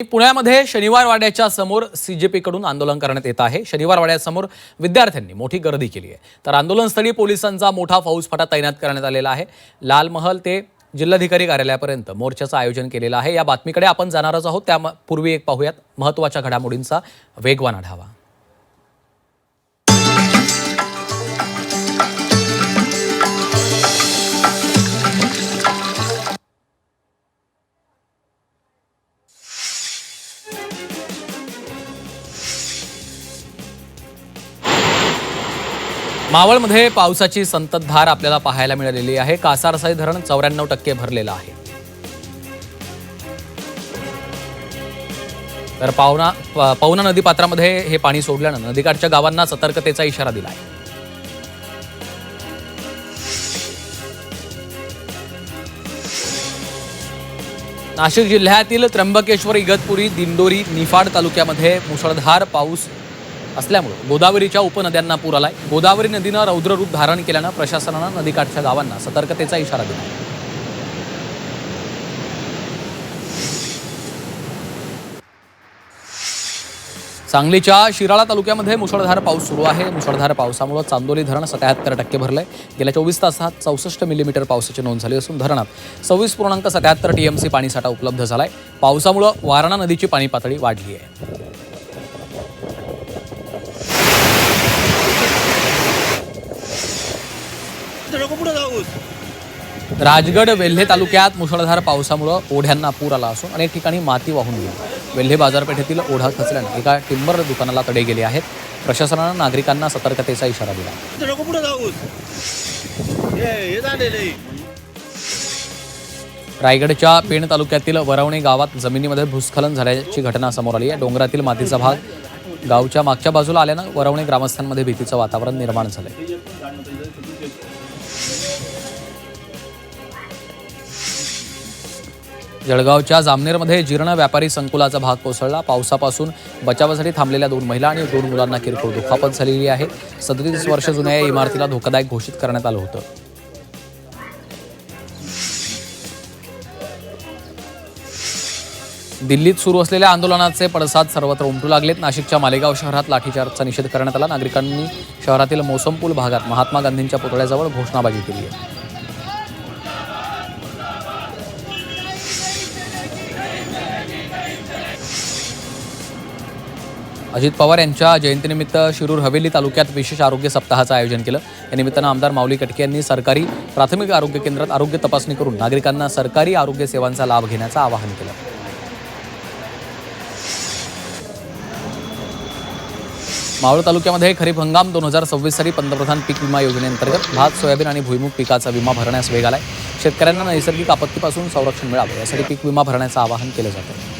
पुण्यामध्ये शनिवार वाड्याच्या समोर सीजेपीकडून आंदोलन करण्यात येत आहे। शनिवार वाड्यासमोर विद्यार्थ्यांनी मोठी गर्दी केली आहे, तर आंदोलनस्थळी पोलिसांचा मोठा फौजफाटा तैनात करण्यात आलेला आहे। लाल महल ते जिल्हाधिकारी कार्यालयापर्यंत मोर्चाचं आयोजन केलेलं आहे। या बातमीकडे आपण जाणारच आहोत, त्यापूर्वी एक पाहूयात महत्त्वाच्या घडामोडींचा वेगवान आढावा। मावळमध्ये पावसाची संततधार आपल्याला पाहायला मिळालेली आहे। कासारसाई धरण 94% भरलेलं आहे। तर पवना नदीपात्रामध्ये हे पाणी सोडल्यानं नदीकाठच्या गावांना सतर्कतेचा इशारा दिला आहे। नाशिक जिल्ह्यातील त्र्यंबकेश्वर, इगतपुरी, दिंडोरी, निफाड तालुक्यामध्ये मुसळधार पाऊस असल्यामुळे गोदावरीच्या उपनद्यांना पूर आलाय। गोदावरी नदीनं रौद्र रूप धारण केल्यानं प्रशासनानं नदीकाठच्या गावांना सतर्कतेचा इशारा दिला। सांगलीच्या शिराळा तालुक्यामध्ये मुसळधार पाऊस सुरू आहे। मुसळधार पावसामुळे चांदोली धरण 77% भरलंय। गेल्या 24 तासात 64 मिलीमीटर पावसाची नोंद झाली असून धरणात 26.77 टीएमसी पाणीसाठा उपलब्ध झालाय। पावसामुळे वारणा नदीची पाणी पातळी वाढली आहे। राजगड वेल्हे तालुक्यात मुसळधार पावसामुळे ओढ्यांना पूर आला असून अनेक ठिकाणी माती वाहून गेली। वेल्हे बाजारपेठेतील ओढा खचल्याने एका टिंबर दुकानाला तडे गेले आहेत। प्रशासनानं नागरिकांना सतर्कतेचा इशारा दिला। रायगडच्या पेण तालुक्यातील वरवणे गावात जमिनीमध्ये भूस्खलन झाल्याची घटना समोर आली आहे। डोंगरातील मातीचा भाग गावच्या मागच्या बाजूला आल्यानं वरवणे ग्रामस्थांमध्ये भीतीचं वातावरण निर्माण झालंय। जळगावच्या जामनेरमध्ये जीर्ण व्यापारी संकुलाचा भाग कोसळला। पावसापासून बचावासाठी थांबलेल्या 2 महिला आणि 2 मुलांना किरकोळ दुखापत झालेली आहे। 37 वर्ष जुन्या या इमारतीला धोकादायक घोषित करण्यात आलं होतं। दिल्लीत सुरू असलेल्या आंदोलनाचे पडसाद सर्वत्र उमटू लागलेत। नाशिकच्या मालेगाव शहरात लाठीचार्जचा निषेध करण्यात आला। नागरिकांनी शहरातील मोसमपूल भागात महात्मा गांधींच्या पुतळ्याजवळ घोषणाबाजी केली आहे। अजित पवार यांच्या जयंतीनिमित्त शिरूर हवेली तालुक्यात विशेष आरोग्य सप्ताहाचं आयोजन केलं। या निमित्तानं आमदार माऊली कटके यांनी सरकारी प्राथमिक आरोग्य केंद्रात आरोग्य तपासणी करून नागरिकांना सरकारी आरोग्य सेवांचा लाभ घेण्याचं आवाहन केलं। मावळ तालुक्यामध्ये खरीप हंगाम 2026 साठी पंतप्रधान पीक विमा योजनेअंतर्गत भात, सोयाबीन आणि भुईमुग पिकाचा विमा भरण्यास वेग आलाय। शेतकऱ्यांना नैसर्गिक आपत्तीपासून संरक्षण मिळावं यासाठी पीक विमा भरण्याचं आवाहन केलं जातं।